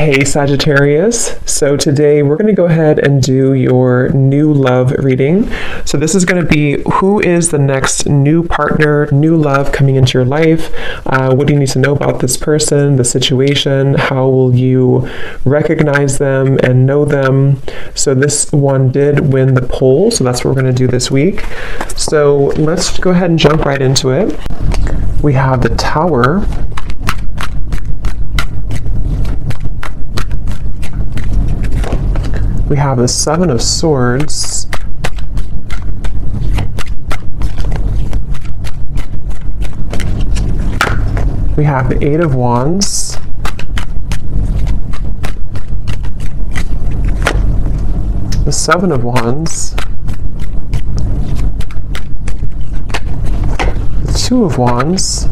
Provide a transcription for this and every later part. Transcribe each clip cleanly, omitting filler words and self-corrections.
Hey Sagittarius, so today we're going to go ahead and do your new love reading. So this is going to be who is the next new partner, new love coming into your life. What do you need to know about this person, the situation? How will you recognize them and know them? So this one did win the poll, so that's what we're going to do this week. So let's go ahead and jump right into it. We have the Tower. We have the Seven of Swords. We have the Eight of Wands. The Seven of Wands. The Two of Wands.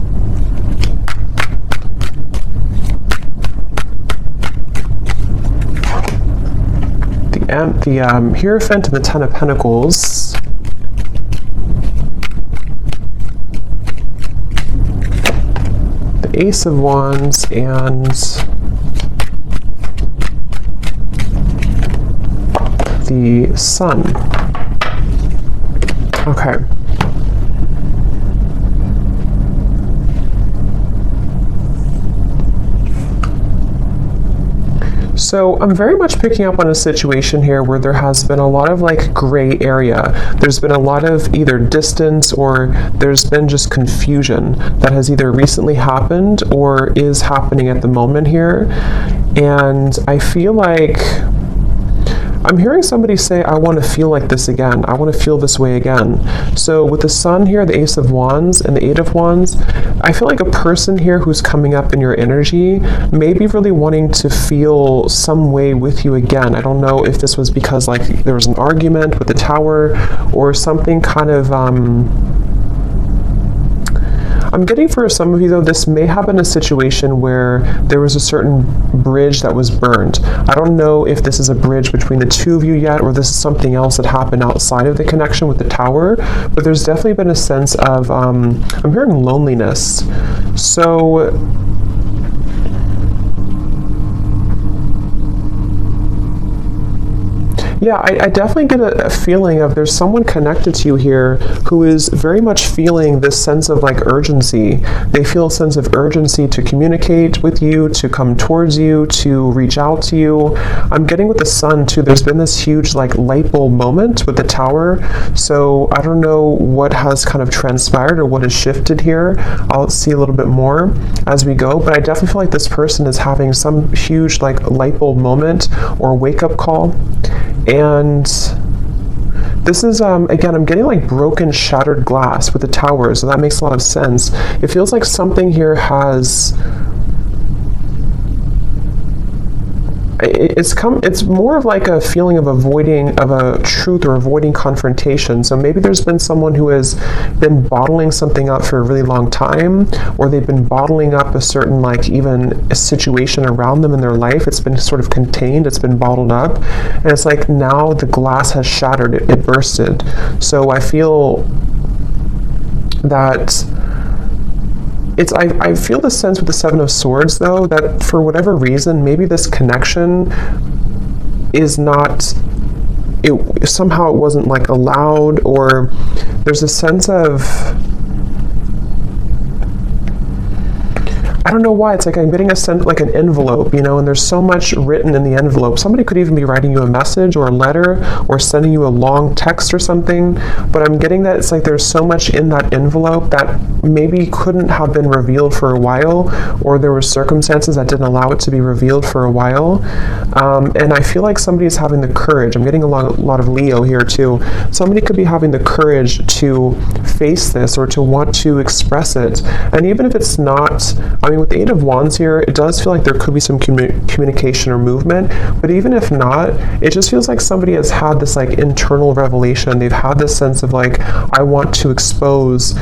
The Hierophant and the Ten of Pentacles. The Ace of Wands and the Sun. Okay. So I'm very much picking up on a situation here where there has been a lot of like gray area. There's been a lot of either distance or there's been just confusion that has either recently happened or is happening at the moment here. And I feel like I'm hearing somebody say, I want to feel like this again. I want to feel this way again. So with the Sun here, the Ace of Wands, and the Eight of Wands, I feel like a person here who's coming up in your energy may be really wanting to feel some way with you again. I don't know if this was because like there was an argument with the Tower or something kind of I'm getting for some of you though, this may have been a situation where there was a certain bridge that was burned. I don't know if this is a bridge between the two of you yet, or this is something else that happened outside of the connection with the Tower, but there's definitely been a sense of, I'm hearing loneliness. So, yeah, I definitely get a feeling of there's someone connected to you here who is very much feeling this sense of like urgency. They feel a sense of urgency to communicate with you, to come towards you, to reach out to you. I'm getting with the Sun too, there's been this huge like light bulb moment with the Tower. So I don't know what has kind of transpired or what has shifted here. I'll see a little bit more as we go, but I definitely feel like this person is having some huge like light bulb moment or wake up call. And this is, again, I'm getting like broken, shattered glass with the Tower, so that makes a lot of sense. It feels like something here has... It's more of like a feeling of avoiding of a truth or avoiding confrontation. So maybe there's been someone who has been bottling something up for a really long time, or they've been bottling up a certain like even a situation around them in their life. It's been sort of contained, it's been bottled up, and it's like now the glass has shattered, it bursted. So I feel that I feel the sense with the Seven of Swords though that for whatever reason maybe this connection is not, somehow it wasn't like allowed, or there's a sense of, I don't know why, it's like I'm getting a sense like an envelope, you know, and there's so much written in the envelope. Somebody could even be writing you a message or a letter or sending you a long text or something, but I'm getting that it's like there's so much in that envelope that maybe couldn't have been revealed for a while, or there were circumstances that didn't allow it to be revealed for a while. And I feel like somebody is having the courage. I'm getting a lot of Leo here too. Somebody could be having the courage to face this or to want to express it. And even if it's not, I mean, with the Eight of Wands here, it does feel like there could be some communication or movement, but even if not, it just feels like somebody has had this like internal revelation. They've had this sense of like, I want to expose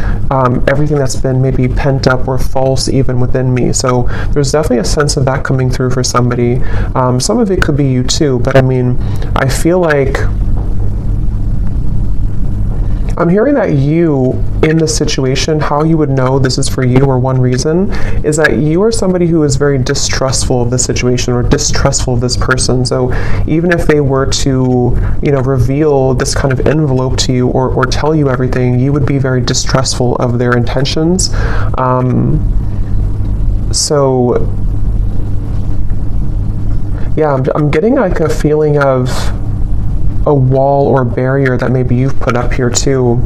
everything that's been maybe pent up or false even within me. So there's definitely a sense of that coming through for somebody. Some of it could be you too, but I mean, I feel like I'm hearing that you, in this situation, how you would know this is for you, or one reason, is that you are somebody who is very distrustful of this situation or distrustful of this person. So even if they were to, you know, reveal this kind of envelope to you, or tell you everything, you would be very distrustful of their intentions. So yeah, I'm getting like a feeling of a wall or barrier that maybe you've put up here too.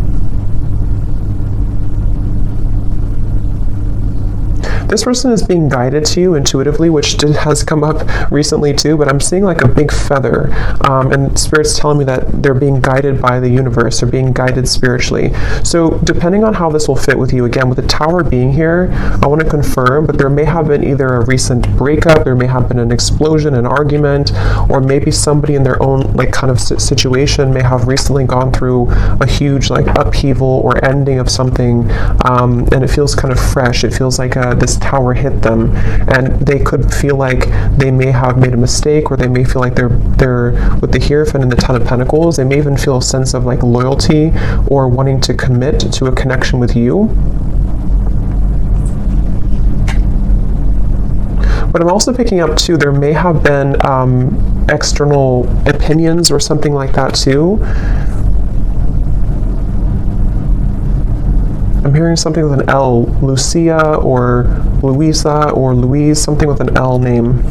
This person is being guided to you intuitively, which has come up recently too, but I'm seeing like a big feather, and Spirit's telling me that they're being guided by the universe, they're being guided spiritually. So depending on how this will fit with you, again, with the Tower being here, I want to confirm, but there may have been either a recent breakup, there may have been an explosion, an argument, or maybe somebody in their own like kind of situation may have recently gone through a huge like upheaval or ending of something, and it feels kind of fresh. It feels like this Tower hit them, and they could feel like they may have made a mistake, or they may feel like they're with the Hierophant and the Ten of Pentacles, they may even feel a sense of like loyalty or wanting to commit to a connection with you. But I'm also picking up too, there may have been external opinions or something like that too. I'm hearing something with an L, Lucia or Louisa or Louise, something with an L name.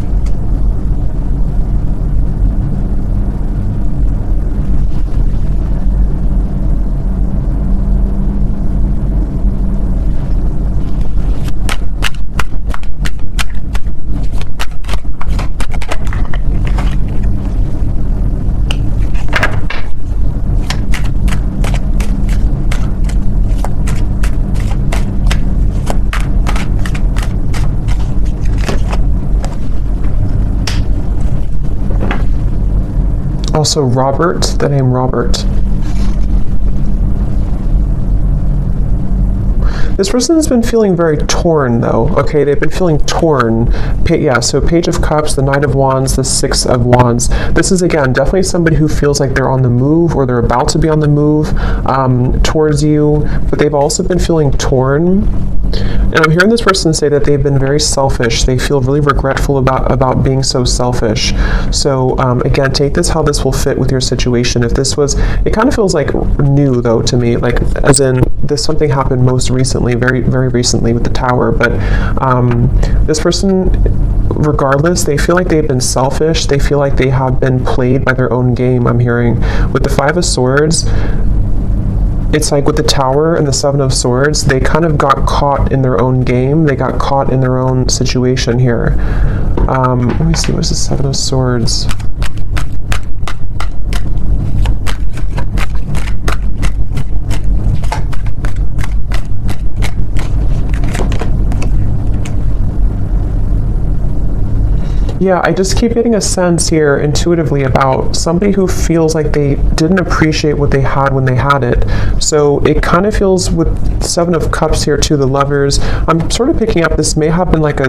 Also Robert, the name Robert. This person has been feeling very torn though, okay? They've been feeling torn. Yeah, so Page of Cups, the Knight of Wands, the Six of Wands. This is, again, definitely somebody who feels like they're on the move, or they're about to be on the move towards you, but they've also been feeling torn. And I'm hearing this person say that they've been very selfish. They feel really regretful about being so selfish. So again, take this how this will fit with your situation. If this was, it kind of feels like new though to me, like as in this something happened most recently, very, very recently with the Tower. But this person, regardless, they feel like they've been selfish. They feel like they have been played by their own game, I'm hearing. With the Five of Swords, it's like with the Tower and the Seven of Swords, they kind of got caught in their own game. They got caught in their own situation here. Let me see, what's the Seven of Swords? Yeah, I just keep getting a sense here intuitively about somebody who feels like they didn't appreciate what they had when they had it. So it kind of feels with Seven of Cups here too, the Lovers. I'm sort of picking up this may have been like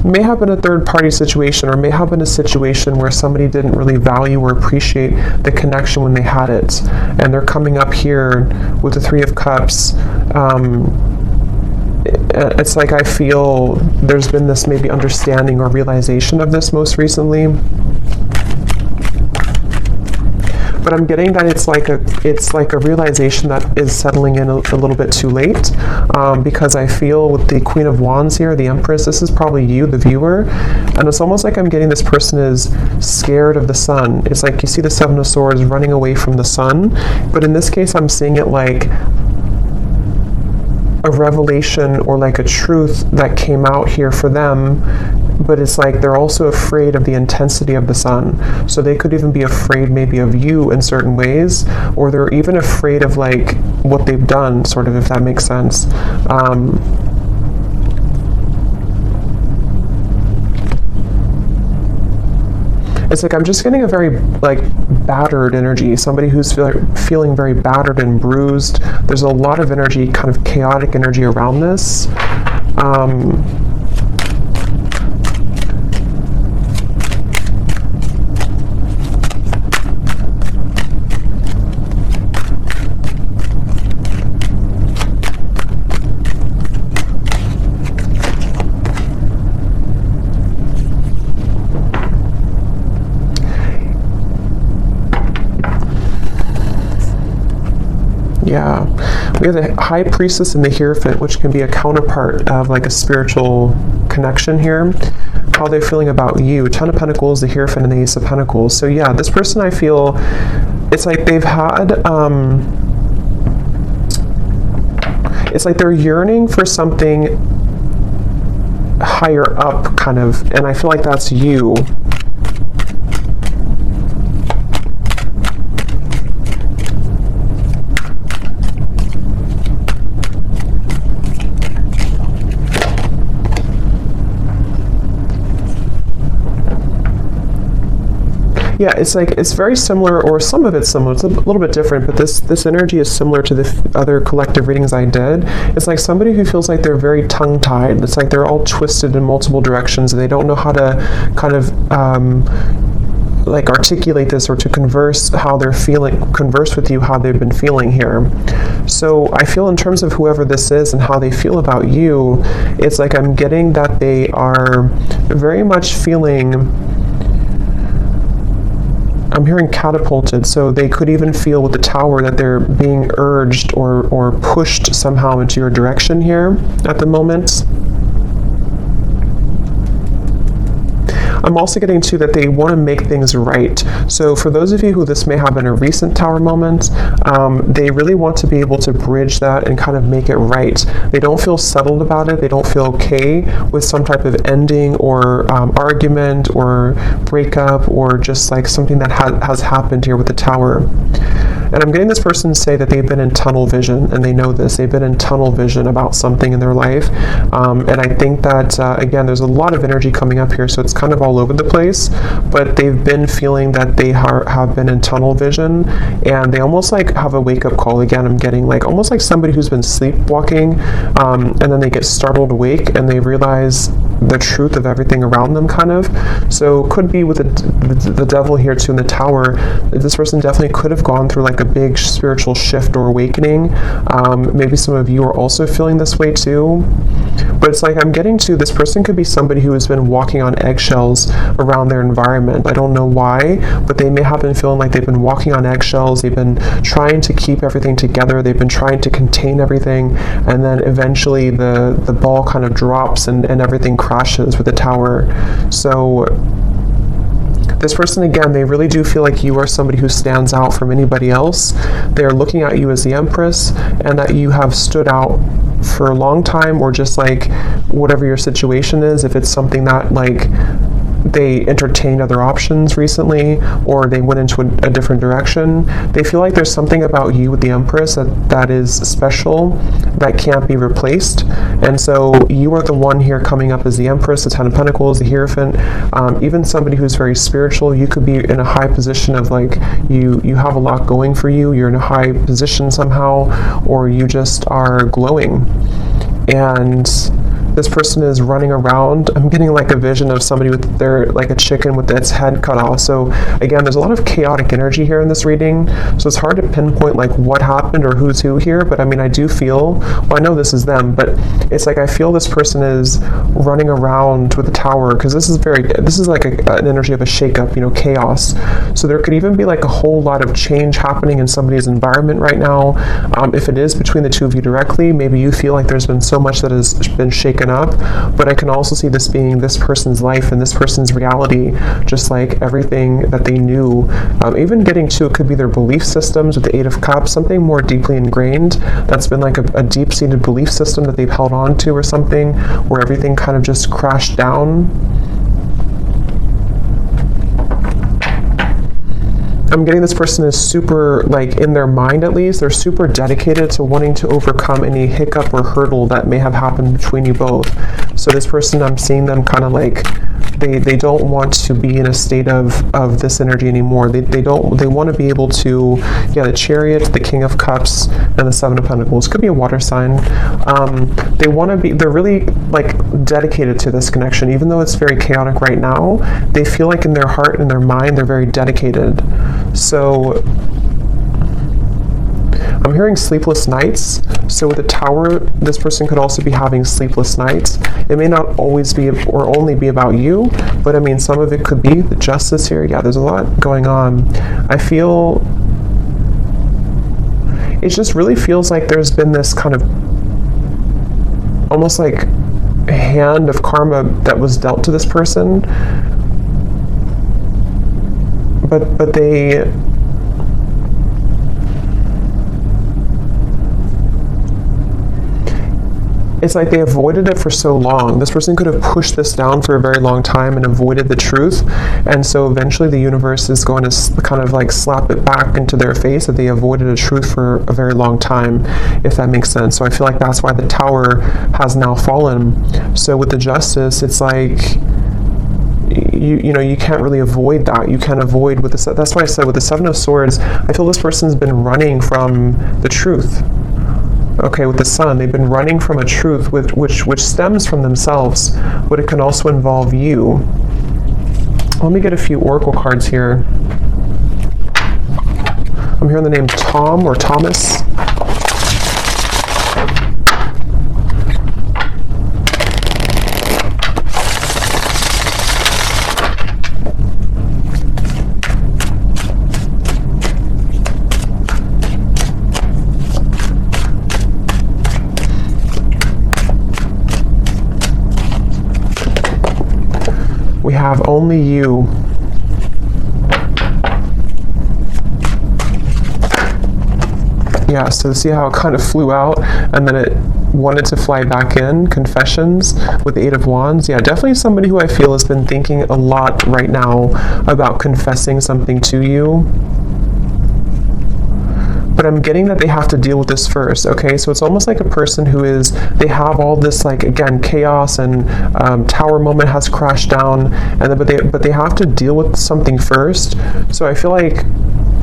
may have been a third party situation, or may have been a situation where somebody didn't really value or appreciate the connection when they had it. And they're coming up here with the Three of Cups. It's like I feel there's been this maybe understanding or realization of this most recently. But I'm getting that it's like a realization that is settling in a little bit too late, because I feel with the Queen of Wands here, the Empress, this is probably you, the viewer, and it's almost like I'm getting this person is scared of the sun. It's like you see the Seven of Swords running away from the sun, but in this case I'm seeing it like a revelation or like a truth that came out here for them, but it's like they're also afraid of the intensity of the sun. So they could even be afraid maybe of you in certain ways, or they're even afraid of like what they've done, sort of, if that makes sense. It's like I'm just getting a very like battered energy, somebody who's feeling very battered and bruised. There's a lot of energy, kind of chaotic energy around this. Yeah. We have the High Priestess and the Hierophant, which can be a counterpart of like a spiritual connection here. How they're feeling about you. Ten of Pentacles, the Hierophant, and the Ace of Pentacles. So yeah, this person, I feel, it's like they've had, it's like they're yearning for something higher up, kind of, and I feel like that's you. Yeah, it's like, it's very similar, or some of it's similar. It's a little bit different, but this energy is similar to the other collective readings I did. It's like somebody who feels like they're very tongue-tied. It's like they're all twisted in multiple directions, and they don't know how to kind of like articulate this, or to converse how they're feeling, converse with you how they've been feeling here. So I feel, in terms of whoever this is and how they feel about you, it's like I'm getting that they are very much feeling, I'm hearing catapulted, so they could even feel with the Tower that they're being urged or pushed somehow into your direction here at the moment. I'm also getting to that they want to make things right. So for those of you who this may have been a recent Tower moment, they really want to be able to bridge that and kind of make it right. They don't feel settled about it. They don't feel okay with some type of ending or argument or breakup, or just like something that has happened here with the Tower. And I'm getting this person to say that they've been in tunnel vision, and they know this. They've been in tunnel vision about something in their life. And I think that, again, there's a lot of energy coming up here, so it's kind of all over the place, but they've been feeling that they have been in tunnel vision, and they almost like have a wake-up call. Again, I'm getting like almost like somebody who's been sleepwalking, and then they get startled awake, and they realize the truth of everything around them, kind of. So could be with the devil here too in the Tower. This person definitely could have gone through like a big spiritual shift or awakening. Maybe some of you are also feeling this way too. But it's like I'm getting to, this person could be somebody who has been walking on eggshells around their environment. I don't know why, but they may have been feeling like they've been walking on eggshells. They've been trying to keep everything together. They've been trying to contain everything, and then eventually the ball kind of drops and everything crashes with the Tower. So this person, again, they really do feel like you are somebody who stands out from anybody else. They're looking at you as the Empress, and that you have stood out for a long time, or just like whatever your situation is. If it's something that like they entertained other options recently, or they went into a different direction, they feel like there's something about you with the Empress that is special, that can't be replaced. And so you are the one here coming up as the Empress, the Ten of Pentacles, the Hierophant. Even somebody who's very spiritual, you could be in a high position of like, you have a lot going for you, you're in a high position somehow, or you just are glowing. And this person is running around. I'm getting like a vision of somebody with their, like a chicken with its head cut off. So again, there's a lot of chaotic energy here in this reading. So it's hard to pinpoint like what happened or who's who here. But I mean, I do feel, well, I know this is them, but it's like I feel this person is running around with the Tower, because this is like an energy of a shakeup, you know, chaos. So there could even be like a whole lot of change happening in somebody's environment right now. If it is between the two of you directly, maybe you feel like there's been so much that has been shaken up, but I can also see this being this person's life and this person's reality, just like everything that they knew. Even getting to, it could be their belief systems with the Eight of Cups, something more deeply ingrained that's been like a deep-seated belief system that they've held on to, or something where everything kind of just crashed down. I'm getting this person is super, like in their mind at least, they're super dedicated to wanting to overcome any hiccup or hurdle that may have happened between you both. So this person, I'm seeing them kind of like, they don't want to be in a state of this energy anymore. They want to be able to, yeah, the Chariot, the King of Cups, and the Seven of Pentacles. Could be a water sign. They want to be, they're really like dedicated to this connection, even though it's very chaotic right now. They feel like in their heart and their mind, they're very dedicated. So I'm hearing sleepless nights. So with the Tower, this person could also be having sleepless nights. It may not always be or only be about you, but I mean, some of it could be the Justice here. Yeah, there's a lot going on. I feel it just really feels like there's been this kind of almost like hand of karma that was dealt to this person, but they it's like they avoided it for so long. This person could have pushed this down for a very long time and avoided the truth, and so eventually the universe is going to kind of like slap it back into their face that they avoided a truth for a very long time, if that makes sense. So I feel like that's why the Tower has now fallen. So with the Justice, it's like you know, you can't really avoid that. You can't avoid with the, that's why I said with the Seven of Swords, I feel this person's been running from the truth. Okay, with the Sun, they've been running from a truth which stems from themselves, but it can also involve you. Let me get a few oracle cards here. I'm hearing the name Tom or Thomas. We have only you. Yeah, so see how it kind of flew out and then it wanted to fly back in. Confessions with the Eight of Wands. Yeah, definitely somebody who I feel has been thinking a lot right now about confessing something to you. But I'm getting that they have to deal with this first, okay? So it's almost like a person who is, they have all this, like, again, chaos and Tower moment has crashed down, and then, but they have to deal with something first. So I feel like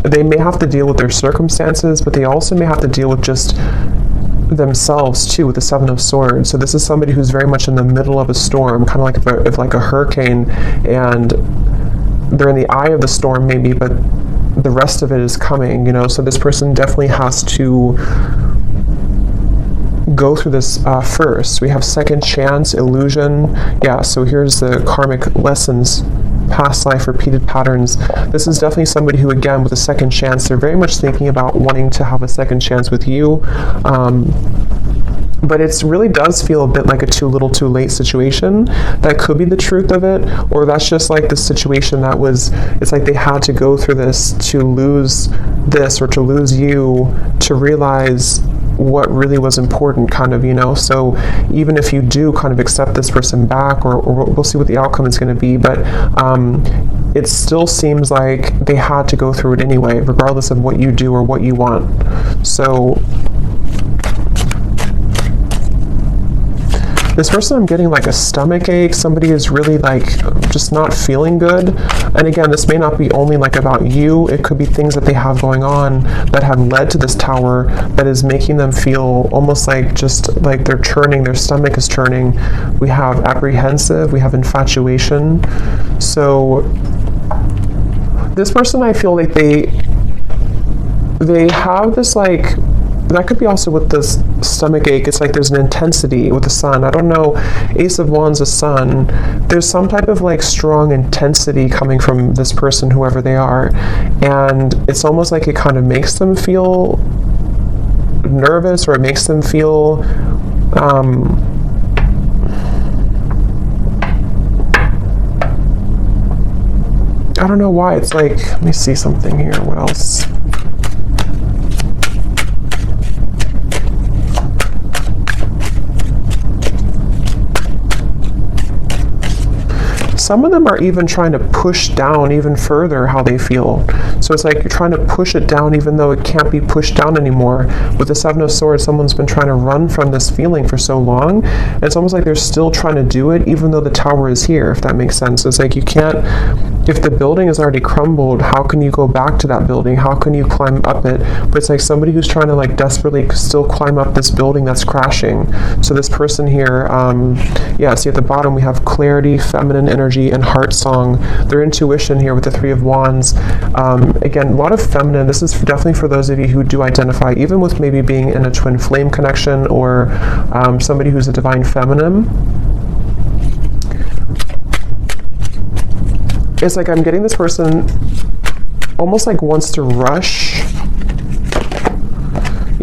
they may have to deal with their circumstances, but they also may have to deal with just themselves too, with the Seven of Swords. So this is somebody who's very much in the middle of a storm, kind of like if like a hurricane, and they're in the eye of the storm maybe, but the rest of it is coming, you know. So this person definitely has to go through this first. We have second chance, illusion. Yeah, so here's the karmic lessons, past life, repeated patterns. This is definitely somebody who, again, with a second chance, they're very much thinking about wanting to have a second chance with you. But it really does feel a bit like a too little too late situation. That could be the truth of it, or that's just like the situation that was, it's like they had to go through this to lose this or to lose you to realize what really was important, kind of, you know. So even if you do kind of accept this person back, or we'll see what the outcome is going to be, but it still seems like they had to go through it anyway, regardless of what you do or what you want. So this person, I'm getting like a stomach ache. Somebody is really like just not feeling good. And again, this may not be only like about you. It could be things that they have going on that have led to this Tower that is making them feel almost like just like they're churning, their stomach is churning. We have apprehensive, we have infatuation. So this person, I feel like they have this like, that could be also with this stomach ache. It's like there's an intensity with the Sun. I don't know, Ace of Wands, the Sun. There's some type of like strong intensity coming from this person, whoever they are. And it's almost like it kind of makes them feel nervous, or it makes them feel I don't know why. It's like, let me see something here. What else? Some of them are even trying to push down even further how they feel. So it's like you're trying to push it down even though it can't be pushed down anymore. With the Seven of Swords, someone's been trying to run from this feeling for so long. And it's almost like they're still trying to do it even though the Tower is here, if that makes sense. So it's like you can't, if the building is already crumbled, how can you go back to that building? How can you climb up it? But it's like somebody who's trying to like desperately still climb up this building that's crashing. So this person here, yeah, see at the bottom we have clarity, feminine energy, and heart song. Their intuition here with the Three of Wands. Again, a lot of feminine. This is definitely for those of you who do identify even with maybe being in a twin flame connection, or somebody who's a divine feminine. It's like I'm getting this person almost like wants to rush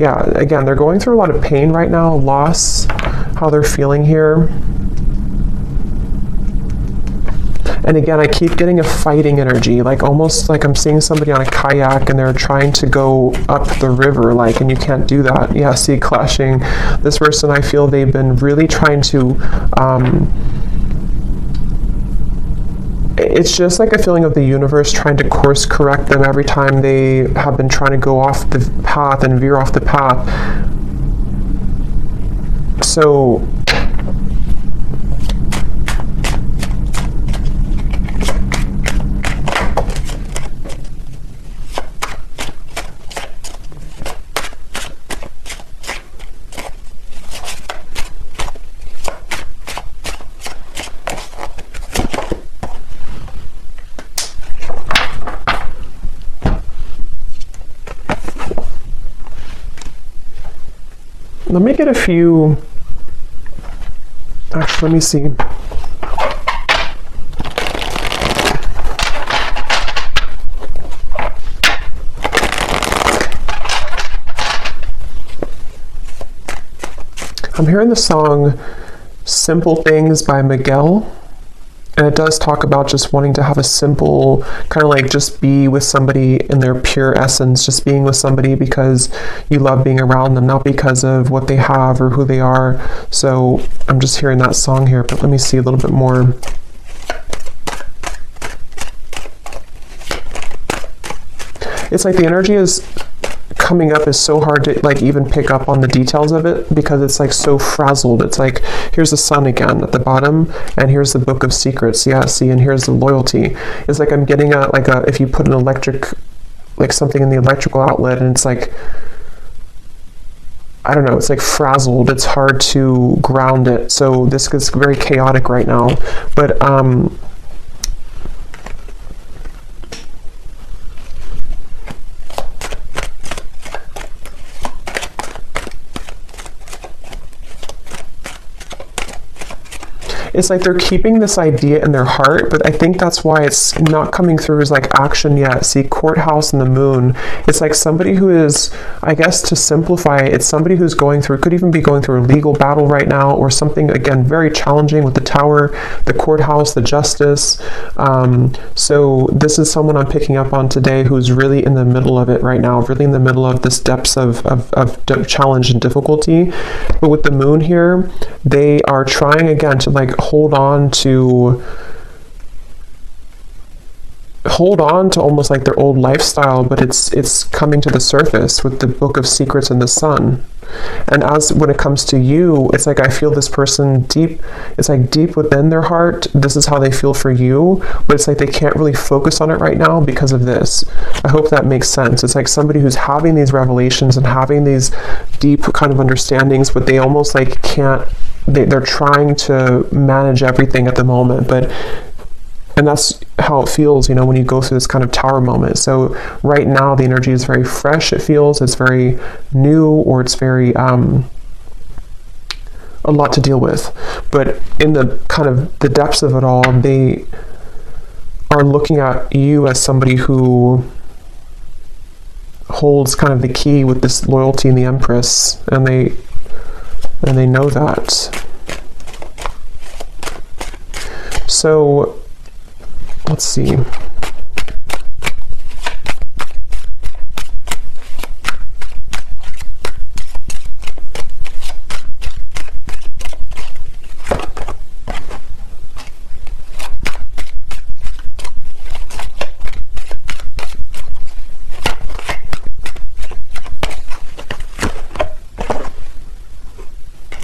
Yeah, again, they're going through a lot of pain right now, loss, how they're feeling here. And again, I keep getting a fighting energy, like almost like I'm seeing somebody on a kayak and they're trying to go up the river, like, and you can't do that. Yeah, see, clashing. This person, I feel they've been really trying to, it's just like a feeling of the universe trying to course correct them every time they have been trying to go off the path and veer off the path. So, let me get a few, actually, let me see. I'm hearing the song Simple Things by Miguel. And it does talk about just wanting to have a simple, kind of like just be with somebody in their pure essence, just being with somebody because you love being around them, not because of what they have or who they are. So I'm just hearing that song here, but let me see a little bit more. It's like the energy is coming up is so hard to like even pick up on the details of it because it's like so frazzled. It's like, here's the sun again at the bottom and here's the book of secrets. Yeah, see, and here's the loyalty. It's like I'm getting if you put an electric, like something in the electrical outlet and it's like, I don't know, it's like frazzled. It's hard to ground it. So this is very chaotic right now. But it's like they're keeping this idea in their heart, but I think that's why it's not coming through as like action yet. See, courthouse and the moon. It's like somebody who is, I guess to simplify it, it's somebody who's going through, could even be going through a legal battle right now or something, again, very challenging with the tower, the courthouse, the justice. So this is someone I'm picking up on today who's really in the middle of it right now, really in the middle of this depths of challenge and difficulty. But with the moon here, they are trying again to like hold on to almost like their old lifestyle, but it's coming to the surface with the book of secrets and the sun. And as when it comes to you, it's like I feel this person deep, it's like deep within their heart, this is how they feel for you, but it's like they can't really focus on it right now because of this. I hope that makes sense. It's like somebody who's having these revelations and having these deep kind of understandings, but they almost like can't, they're trying to manage everything at the moment, and that's how it feels, you know, when you go through this kind of tower moment. So right now the energy is very fresh, it feels, it's very new, or it's very a lot to deal with. But in the kind of the depths of it all, they are looking at you as somebody who holds kind of the key with this loyalty in the Empress, and they know that. So let's see.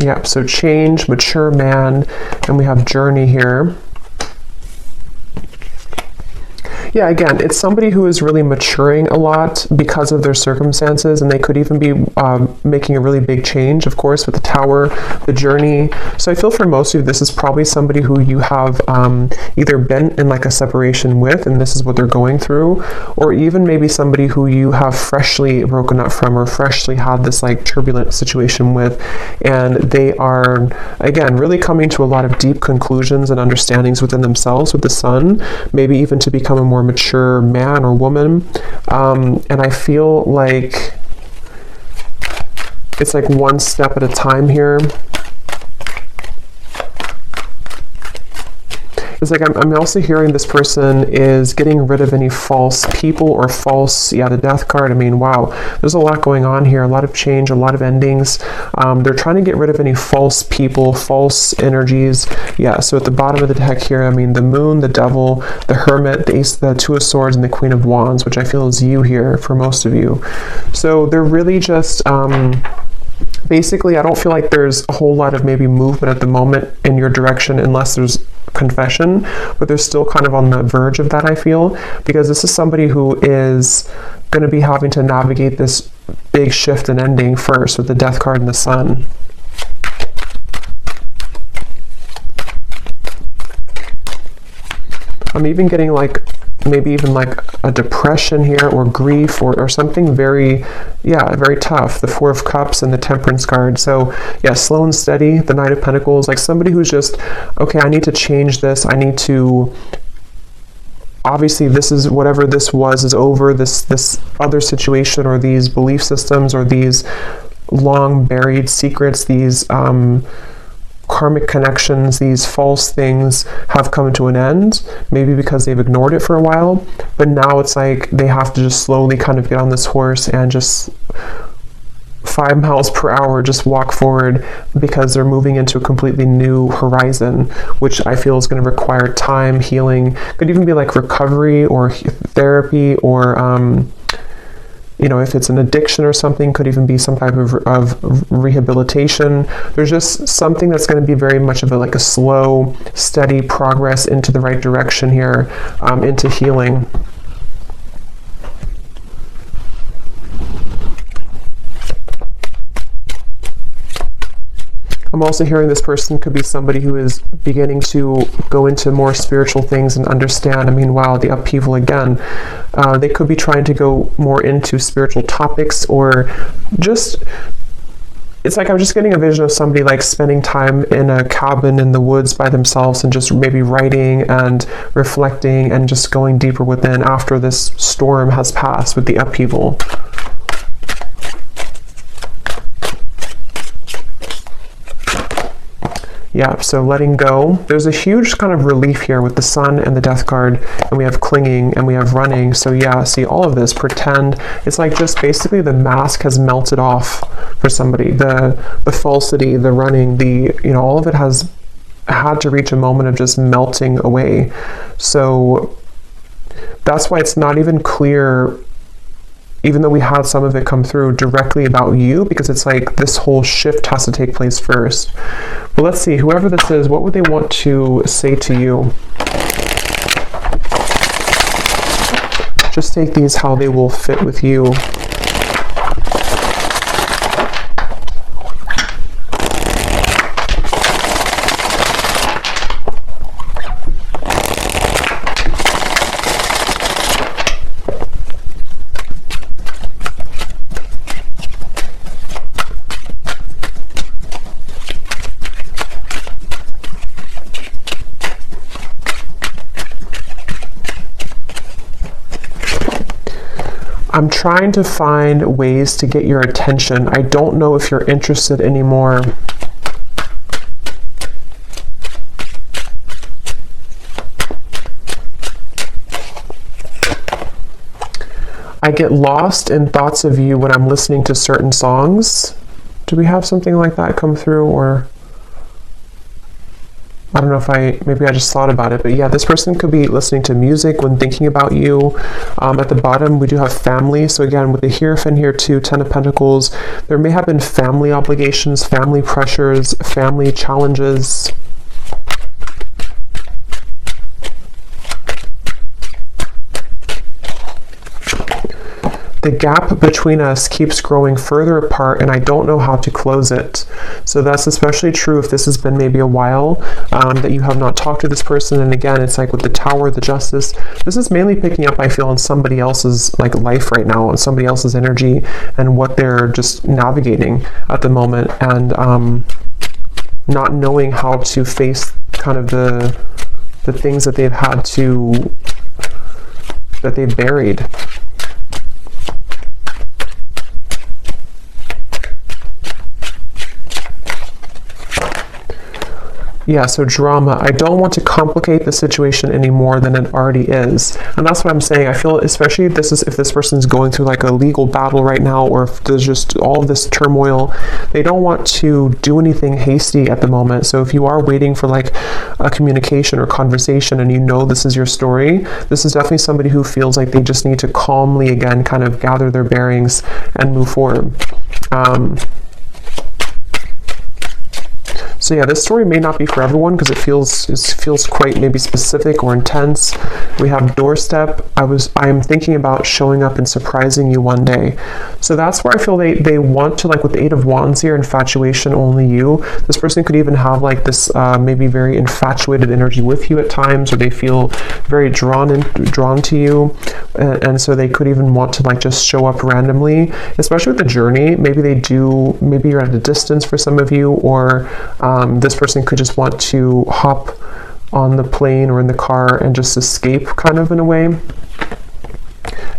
Yeah, so change, mature man, and we have journey here. Yeah, again, it's somebody who is really maturing a lot because of their circumstances, and they could even be making a really big change, of course, with the tower, the journey. So I feel for most of you, this is probably somebody who you have either been in like a separation with, and this is what they're going through, or even maybe somebody who you have freshly broken up from or freshly had this like turbulent situation with, and they are, again, really coming to a lot of deep conclusions and understandings within themselves with the sun, maybe even to become a more mature man or woman. And I feel like it's like one step at a time here. It's like I'm also hearing this person is getting rid of any false people or false, yeah, the death card. I mean, wow, there's a lot going on here, a lot of change, a lot of endings. They're trying to get rid of any false people, false energies. Yeah, so at the bottom of the deck here, I mean, the moon, the devil, the hermit, the ace, the two of swords, and the queen of wands, which I feel is you here for most of you. So they're really just... basically, I don't feel like there's a whole lot of maybe movement at the moment in your direction unless there's confession, but they're still kind of on the verge of that, I feel, because this is somebody who is going to be having to navigate this big shift and ending first with the death card and the sun. I'm even getting like maybe even like a depression here or grief or something very, yeah, very tough. The Four of Cups and the Temperance card. So yeah, slow and steady, the Knight of Pentacles, like somebody who's just, okay, I need to change this. I need to, obviously this is, whatever this was is over, this other situation or these belief systems or these long buried secrets, these karmic connections, these false things have come to an end, maybe because they've ignored it for a while, but now it's like they have to just slowly kind of get on this horse and just 5 miles per hour just walk forward, because they're moving into a completely new horizon, which I feel is going to require time, healing, could even be like recovery or therapy, or you know, if it's an addiction or something, could even be some type of rehabilitation. There's just something that's going to be very much of like a slow, steady progress into the right direction here, into healing. I'm also hearing this person could be somebody who is beginning to go into more spiritual things and understand. I mean, wow, the upheaval again. They could be trying to go more into spiritual topics, or just, it's like I'm just getting a vision of somebody like spending time in a cabin in the woods by themselves and just maybe writing and reflecting and just going deeper within after this storm has passed with the upheaval. Yeah, so letting go. There's a huge kind of relief here with the sun and the death card, and we have clinging and we have running. So yeah, see all of this, pretend. It's like just basically the mask has melted off for somebody. The falsity, the running, the, you know, all of it has had to reach a moment of just melting away. So that's why it's not even clear, even though we had some of it come through directly about you, because it's like this whole shift has to take place first. But let's see, whoever this is, what would they want to say to you? Just take these how they will fit with you. I'm trying to find ways to get your attention. I don't know if you're interested anymore. I get lost in thoughts of you when I'm listening to certain songs. Do we have something like that come through? Or I don't know if maybe I just thought about it, but yeah, this person could be listening to music when thinking about you. At the bottom, we do have family. So again, with the Hierophant here too, Ten of Pentacles, there may have been family obligations, family pressures, family challenges. The gap between us keeps growing further apart, and I don't know how to close it. So that's especially true if this has been maybe a while that you have not talked to this person. And again, it's like with the Tower, the Justice, this is mainly picking up, I feel, on somebody else's like life right now, on somebody else's energy and what they're just navigating at the moment, and not knowing how to face kind of the things that they've had to, that they've buried. Yeah, so drama. I don't want to complicate the situation any more than it already is. And that's what I'm saying. I feel, especially if this person's going through like a legal battle right now, or if there's just all of this turmoil, they don't want to do anything hasty at the moment. So if you are waiting for like a communication or conversation and you know this is your story, this is definitely somebody who feels like they just need to calmly, again, kind of gather their bearings and move forward. So yeah, this story may not be for everyone because it feels quite maybe specific or intense. We have doorstep. I am thinking about showing up and surprising you one day. So that's where I feel they want to, like with the Eight of Wands here, infatuation, only you. This person could even have like this maybe very infatuated energy with you at times, or they feel very drawn to you, and so they could even want to like just show up randomly, especially with the journey. Maybe you're at a distance for some of you, or this person could just want to hop on the plane or in the car and just escape, kind of, in a way.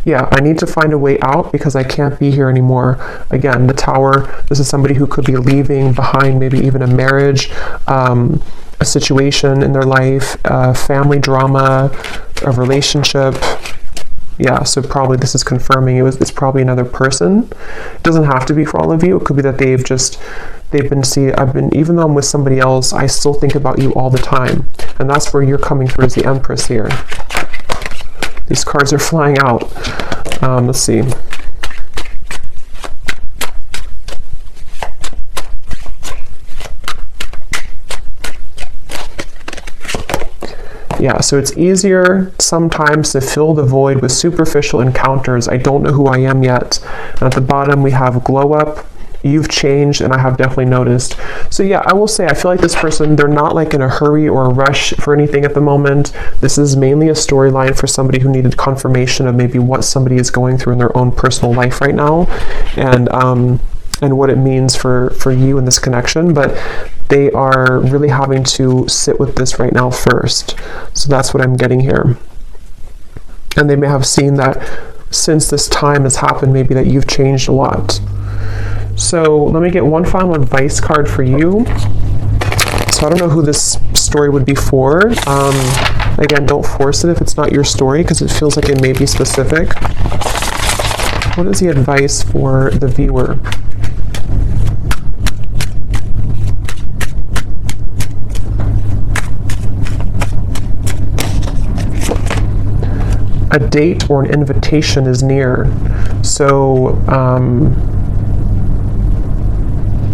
Yeah, I need to find a way out because I can't be here anymore. Again, the Tower, this is somebody who could be leaving behind maybe even a marriage, a situation in their life, family drama, a relationship. Yeah, so probably this is confirming it's probably another person. It doesn't have to be for all of you. It could be that even though I'm with somebody else, I still think about you all the time. And that's where you're coming through as the Empress here. These cards are flying out. Let's see. Yeah, so it's easier sometimes to fill the void with superficial encounters. I don't know who I am yet. And at the bottom we have glow up. You've changed, and I have definitely noticed. So yeah, I will say I feel like this person, they're not like in a hurry or a rush for anything at the moment. This is mainly a storyline for somebody who needed confirmation of maybe what somebody is going through in their own personal life right now, and what it means for you in this connection. But they are really having to sit with this right now first. So that's what I'm getting here. And they may have seen that since this time has happened, maybe that you've changed a lot. So let me get one final advice card for you. So I don't know who this story would be for. Again, don't force it if it's not your story, because it feels like it may be specific. What is the advice for the viewer? A date or an invitation is near. So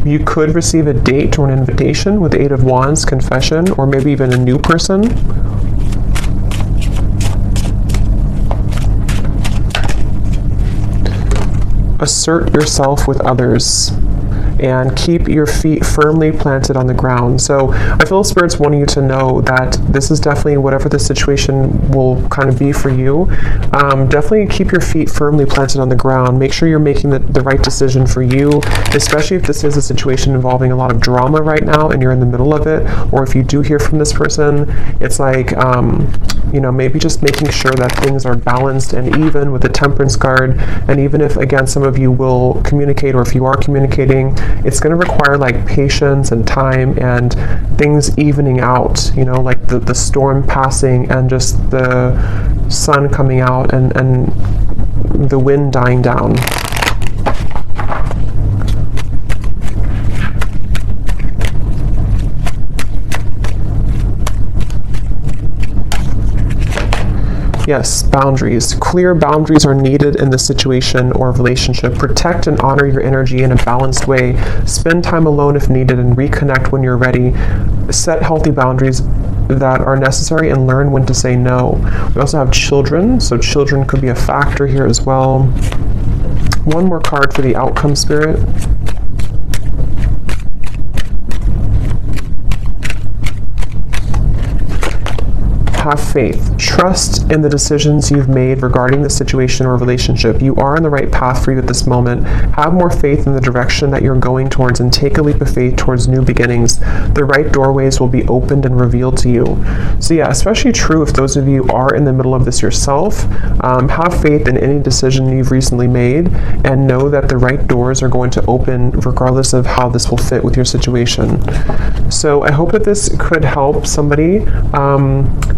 you could receive a date or an invitation with the Eight of Wands, confession, or maybe even a new person. Assert yourself with others and keep your feet firmly planted on the ground. So I feel Spirit's wanting you to know that this is definitely, whatever the situation will kind of be for you, definitely keep your feet firmly planted on the ground. Make sure you're making the right decision for you, especially if this is a situation involving a lot of drama right now and you're in the middle of it, or if you do hear from this person, it's like, maybe just making sure that things are balanced and even with the Temperance card. And even if, again, some of you will communicate, or if you are communicating, it's going to require like patience and time and things evening out, like the storm passing and just the sun coming out and the wind dying down. Yes, boundaries. Clear boundaries are needed in this situation or relationship. Protect and honor your energy in a balanced way. Spend time alone if needed and reconnect when you're ready. Set healthy boundaries that are necessary and learn when to say no. We also have children, so children could be a factor here as well. One more card for the outcome, Spirit. have faith. Trust in the decisions you've made regarding the situation or relationship. You are on the right path for you at this moment. Have more faith in the direction that you're going towards and take a leap of faith towards new beginnings. The right doorways will be opened and revealed to you. So yeah, especially true if those of you are in the middle of this yourself. Have faith in any decision you've recently made and know that the right doors are going to open regardless of how this will fit with your situation. So I hope that this could help somebody.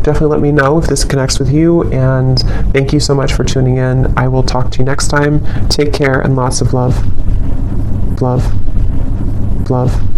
Definitely let me know if this connects with you, and thank you so much for tuning in. I will talk to you next time. Take care and lots of love. Love. Love.